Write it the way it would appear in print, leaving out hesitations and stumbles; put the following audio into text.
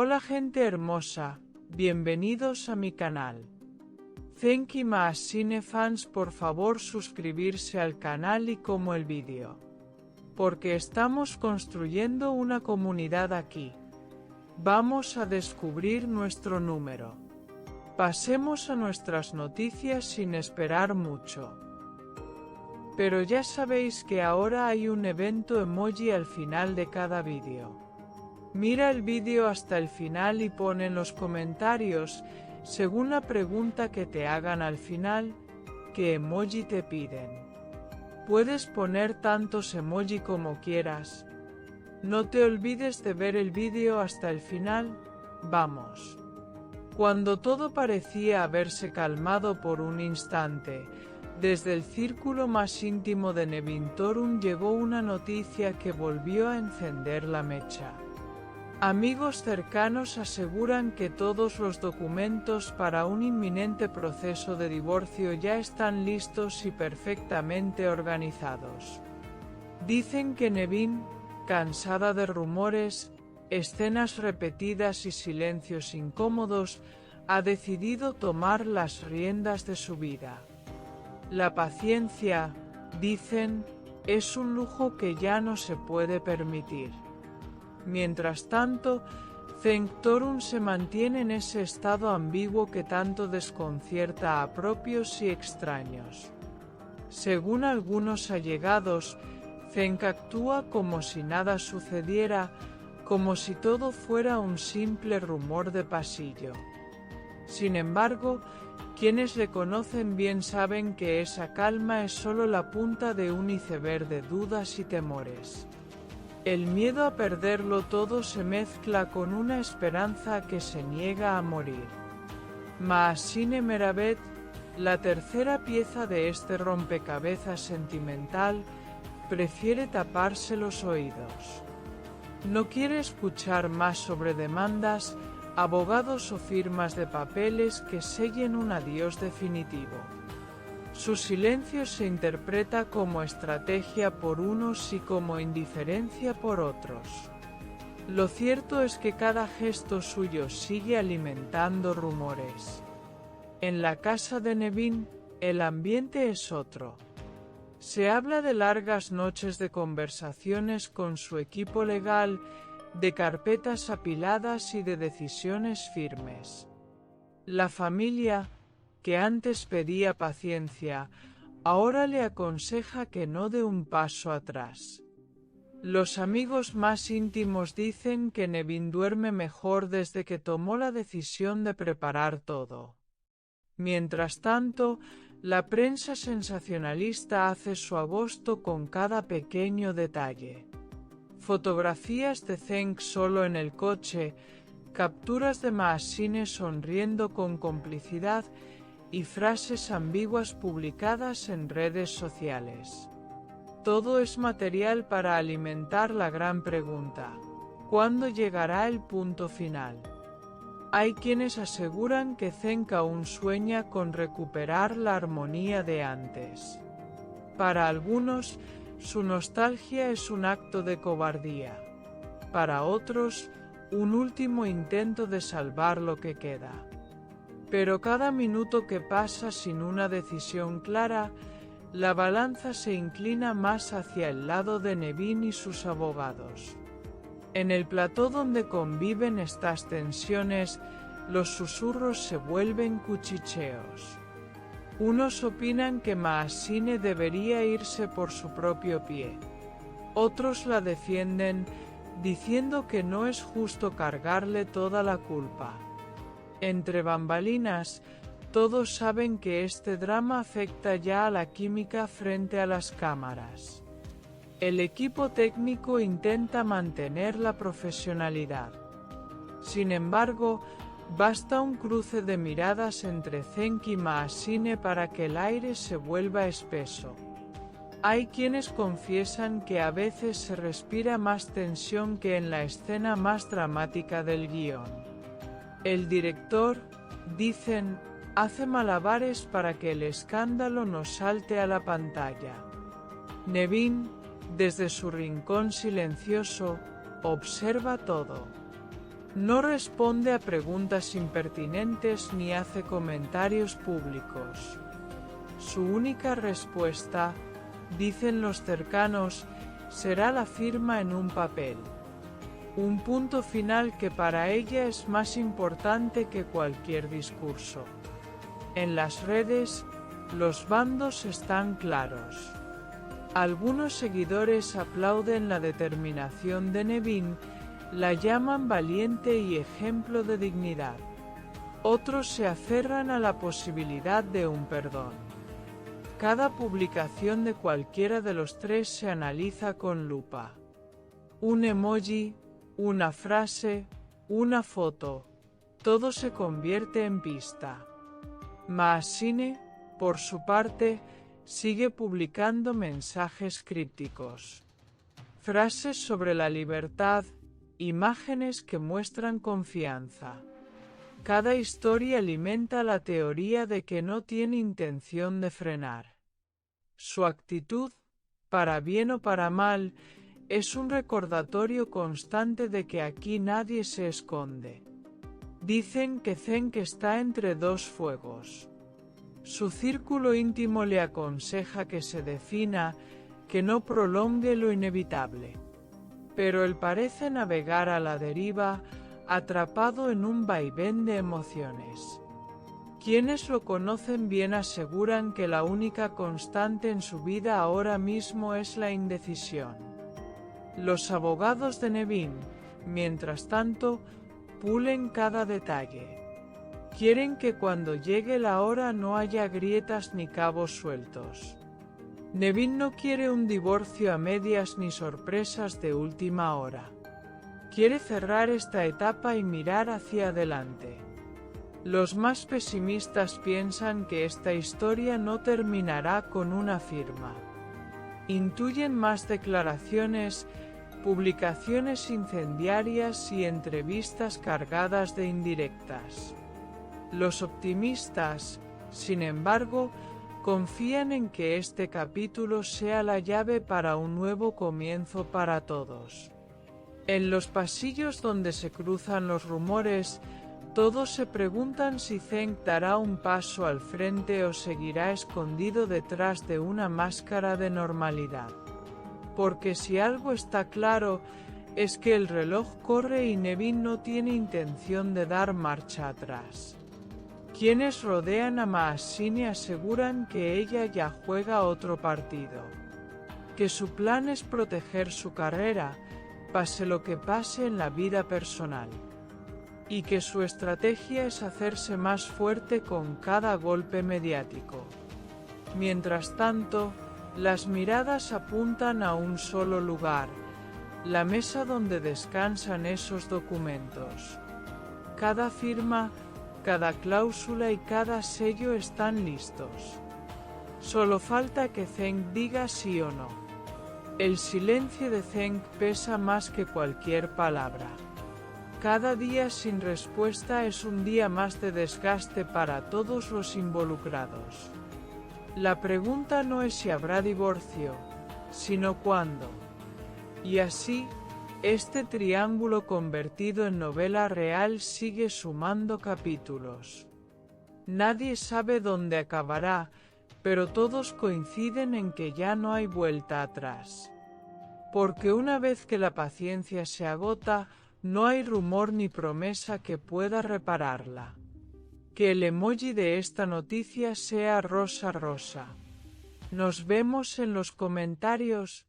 Hola gente hermosa, bienvenidos a mi canal. Thank you más cinefans, por favor suscribirse al canal y como el vídeo. Porque estamos construyendo una comunidad aquí. Vamos a descubrir nuestro número. Pasemos a nuestras noticias sin esperar mucho. Pero ya sabéis que ahora hay un evento emoji al final de cada vídeo. Mira el vídeo hasta el final y pon en los comentarios, según la pregunta que te hagan al final, qué emoji te piden. Puedes poner tantos emoji como quieras. No te olvides de ver el vídeo hasta el final. Vamos. Cuando todo parecía haberse calmado por un instante, desde el círculo más íntimo de Nevin Thorun llegó una noticia que volvió a encender la mecha. Amigos cercanos aseguran que todos los documentos para un inminente proceso de divorcio ya están listos y perfectamente organizados. Dicen que Nevin, cansada de rumores, escenas repetidas y silencios incómodos, ha decidido tomar las riendas de su vida. La paciencia, dicen, es un lujo que ya no se puede permitir. Mientras tanto, Thank Thorun se mantiene en ese estado ambiguo que tanto desconcierta a propios y extraños. Según algunos allegados, Thank actúa como si nada sucediera, como si todo fuera un simple rumor de pasillo. Sin embargo, quienes le conocen bien saben que esa calma es solo la punta de un iceberg de dudas y temores. El miedo a perderlo todo se mezcla con una esperanza que se niega a morir. Mahasine Meravet, la tercera pieza de este rompecabezas sentimental, prefiere taparse los oídos. No quiere escuchar más sobre demandas, abogados o firmas de papeles que sellen un adiós definitivo. Su silencio se interpreta como estrategia por unos y como indiferencia por otros. Lo cierto es que cada gesto suyo sigue alimentando rumores. En la casa de Nevin, el ambiente es otro. Se habla de largas noches de conversaciones con su equipo legal, de carpetas apiladas y de decisiones firmes. La familia, que antes pedía paciencia, ahora le aconseja que no dé un paso atrás. Los amigos más íntimos dicen que Nevin duerme mejor desde que tomó la decisión de preparar todo. Mientras tanto, la prensa sensacionalista hace su agosto con cada pequeño detalle. Fotografías de Thank solo en el coche, capturas de Mahasine sonriendo con complicidad y frases ambiguas publicadas en redes sociales. Todo es material para alimentar la gran pregunta: ¿cuándo llegará el punto final? Hay quienes aseguran que Thank aún sueña con recuperar la armonía de antes. Para algunos, su nostalgia es un acto de cobardía. Para otros, un último intento de salvar lo que queda. Pero cada minuto que pasa sin una decisión clara, la balanza se inclina más hacia el lado de Nevin y sus abogados. En el plató donde conviven estas tensiones, los susurros se vuelven cuchicheos. Unos opinan que Mahasine debería irse por su propio pie. Otros la defienden, diciendo que no es justo cargarle toda la culpa. Entre bambalinas, todos saben que este drama afecta ya a la química frente a las cámaras. El equipo técnico intenta mantener la profesionalidad. Sin embargo, basta un cruce de miradas entre Thank y Mahasine para que el aire se vuelva espeso. Hay quienes confiesan que a veces se respira más tensión que en la escena más dramática del guión. El director, dicen, hace malabares para que el escándalo no salte a la pantalla. Nevin, desde su rincón silencioso, observa todo. No responde a preguntas impertinentes ni hace comentarios públicos. Su única respuesta, dicen los cercanos, será la firma en un papel. Un punto final que para ella es más importante que cualquier discurso. En las redes, los bandos están claros. Algunos seguidores aplauden la determinación de Nevin, la llaman valiente y ejemplo de dignidad. Otros se aferran a la posibilidad de un perdón. Cada publicación de cualquiera de los tres se analiza con lupa. Un emoji, una frase, una foto, todo se convierte en pista. Maasine, por su parte, sigue publicando mensajes crípticos. Frases sobre la libertad, imágenes que muestran confianza. Cada historia alimenta la teoría de que no tiene intención de frenar. Su actitud, para bien o para mal, es un recordatorio constante de que aquí nadie se esconde. Dicen que Cenk está entre dos fuegos. Su círculo íntimo le aconseja que se defina, que no prolongue lo inevitable. Pero él parece navegar a la deriva, atrapado en un vaivén de emociones. Quienes lo conocen bien aseguran que la única constante en su vida ahora mismo es la indecisión. Los abogados de Nevin, mientras tanto, pulen cada detalle. Quieren que cuando llegue la hora no haya grietas ni cabos sueltos. Nevin no quiere un divorcio a medias ni sorpresas de última hora. Quiere cerrar esta etapa y mirar hacia adelante. Los más pesimistas piensan que esta historia no terminará con una firma. Intuyen más declaraciones, publicaciones incendiarias y entrevistas cargadas de indirectas. Los optimistas, sin embargo, confían en que este capítulo sea la llave para un nuevo comienzo para todos. En los pasillos donde se cruzan los rumores, todos se preguntan si Cenk dará un paso al frente o seguirá escondido detrás de una máscara de normalidad. Porque si algo está claro, es que el reloj corre y Nevin no tiene intención de dar marcha atrás. Quienes rodean a Maasine aseguran que ella ya juega otro partido. Que su plan es proteger su carrera, pase lo que pase en la vida personal. Y que su estrategia es hacerse más fuerte con cada golpe mediático. Mientras tanto, las miradas apuntan a un solo lugar, la mesa donde descansan esos documentos. Cada firma, cada cláusula y cada sello están listos. Solo falta que Cenk diga sí o no. El silencio de Cenk pesa más que cualquier palabra. Cada día sin respuesta es un día más de desgaste para todos los involucrados. La pregunta no es si habrá divorcio, sino cuándo. Y así, este triángulo convertido en novela real sigue sumando capítulos. Nadie sabe dónde acabará, pero todos coinciden en que ya no hay vuelta atrás. Porque una vez que la paciencia se agota, no hay rumor ni promesa que pueda repararla. Que el emoji de esta noticia sea rosa rosa. Nos vemos en los comentarios.